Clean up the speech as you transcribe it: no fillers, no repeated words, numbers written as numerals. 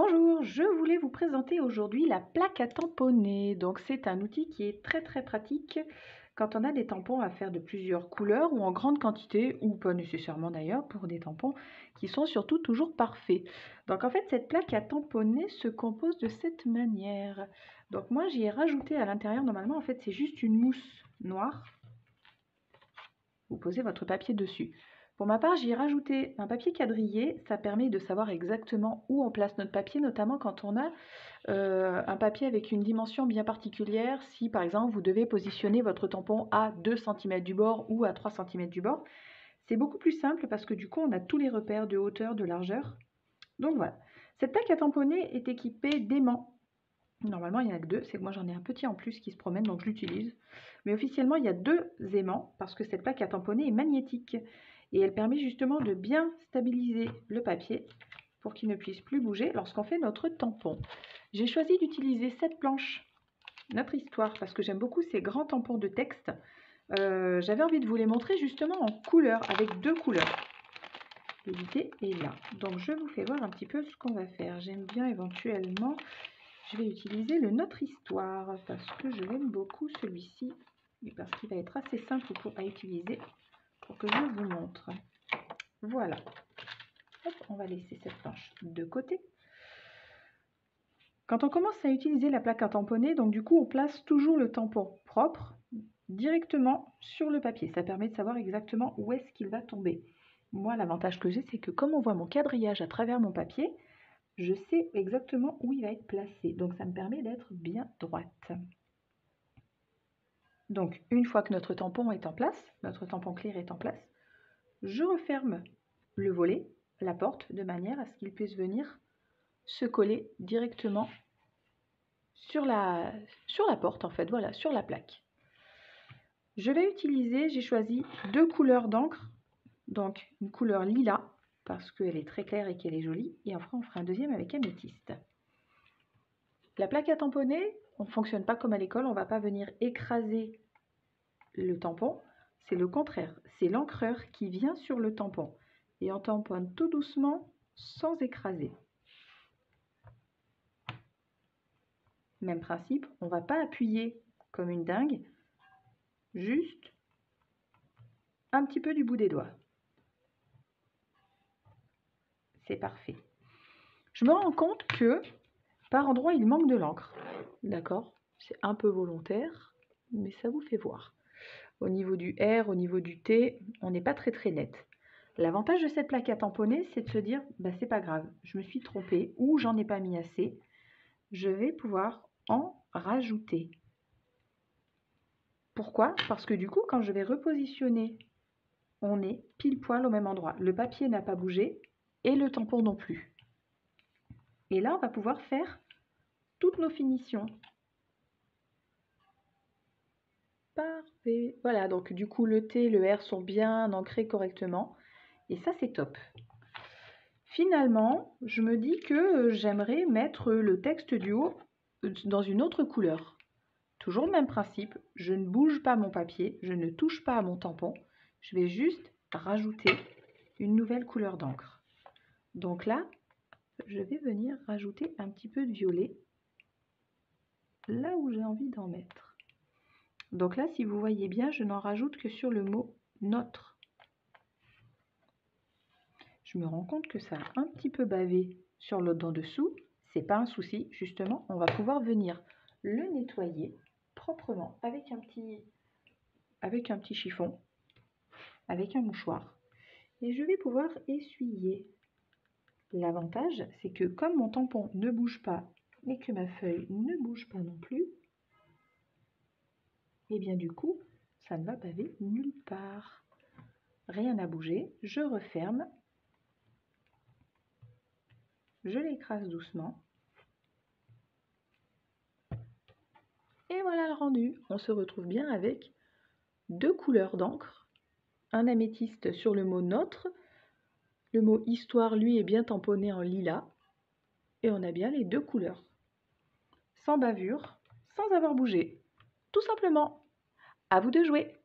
Bonjour, je voulais vous présenter aujourd'hui la plaque à tamponner. Donc c'est un outil qui est très pratique quand on a des tampons à faire de plusieurs couleurs ou en grande quantité, ou pas nécessairement d'ailleurs pour des tampons qui sont surtout toujours parfaits. Donc en fait cette plaque à tamponner se compose de cette manière. Donc moi j'y ai rajouté à l'intérieur, normalement en fait c'est juste une mousse noire. Vous posez votre papier dessus. Pour ma part, j'y ai rajouté un papier quadrillé. Ça permet de savoir exactement où on place notre papier, notamment quand on a un papier avec une dimension bien particulière. Si par exemple vous devez positionner votre tampon à 2 cm du bord ou à 3 cm du bord, c'est beaucoup plus simple parce que du coup on a tous les repères de hauteur, de largeur. Donc voilà. Cette plaque à tamponner est équipée d'aimants. Normalement, il n'y en a que deux, c'est que moi j'en ai un petit en plus qui se promène, donc je l'utilise. Mais officiellement, il y a deux aimants parce que cette plaque à tamponner est magnétique et elle permet justement de bien stabiliser le papier pour qu'il ne puisse plus bouger lorsqu'on fait notre tampon. J'ai choisi d'utiliser cette planche, notre histoire, parce que j'aime beaucoup ces grands tampons de texte. J'avais envie de vous les montrer justement en couleur, avec deux couleurs. L'idée est là. Donc je vous fais voir un petit peu ce qu'on va faire. J'aime bien éventuellement... Je vais utiliser le Notre Histoire parce que je l'aime beaucoup celui-ci et parce qu'il va être assez simple à utiliser pour que je vous montre. Voilà. Hop, on va laisser cette planche de côté. Quand on commence à utiliser la plaque à tamponner, donc du coup on place toujours le tampon propre directement sur le papier. Ça permet de savoir exactement où est-ce qu'il va tomber. Moi, l'avantage que j'ai, c'est que comme on voit mon quadrillage à travers mon papier, je sais exactement où il va être placé. Donc ça me permet d'être bien droite. Donc une fois que notre tampon est en place, notre tampon clair est en place, je referme le volet, la porte, de manière à ce qu'il puisse venir se coller directement sur la porte, en fait, voilà, sur la plaque. Je vais utiliser, j'ai choisi deux couleurs d'encre, donc une couleur lilas, parce qu'elle est très claire et qu'elle est jolie, et enfin on fera un deuxième avec améthyste. La plaque à tamponner, on ne fonctionne pas comme à l'école, on ne va pas venir écraser le tampon, c'est le contraire, c'est l'encreur qui vient sur le tampon et on tamponne tout doucement sans écraser. Même principe, on ne va pas appuyer comme une dingue, juste un petit peu du bout des doigts. C'est parfait. Je me rends compte que par endroits il manque de l'encre, d'accord? C'est un peu volontaire, mais ça vous fait voir. Au niveau du R, au niveau du T, on n'est pas très net. L'avantage de cette plaque à tamponner, c'est de se dire, bah, c'est pas grave, je me suis trompée ou j'en ai pas mis assez, je vais pouvoir en rajouter. Pourquoi? Parce que du coup, quand je vais repositionner, on est pile poil au même endroit. Le papier n'a pas bougé et le tampon non plus. Et là, on va pouvoir faire toutes nos finitions. Parfait. Voilà, donc du coup, le T, le R sont bien ancrés correctement. Et ça, c'est top. Finalement, je me dis que j'aimerais mettre le texte du haut dans une autre couleur. Toujours le même principe, je ne bouge pas mon papier, je ne touche pas à mon tampon, je vais juste rajouter une nouvelle couleur d'encre. Donc là, je vais venir rajouter un petit peu de violet là où j'ai envie d'en mettre. Donc là, si vous voyez bien, je n'en rajoute que sur le mot notre. Je me rends compte que ça a un petit peu bavé sur le d'en dessous. C'est pas un souci, justement, on va pouvoir venir le nettoyer proprement avec un petit chiffon, avec un mouchoir. Et je vais pouvoir essuyer. L'avantage, c'est que comme mon tampon ne bouge pas et que ma feuille ne bouge pas non plus, et bien du coup, ça ne va baver nulle part. Rien n'a bougé, je referme. Je l'écrase doucement. Et voilà le rendu. On se retrouve bien avec deux couleurs d'encre. Un améthyste sur le mot notre. Le mot histoire, lui, est bien tamponné en lilas. Et on a bien les deux couleurs. Sans bavure, sans avoir bougé. Tout simplement. À vous de jouer.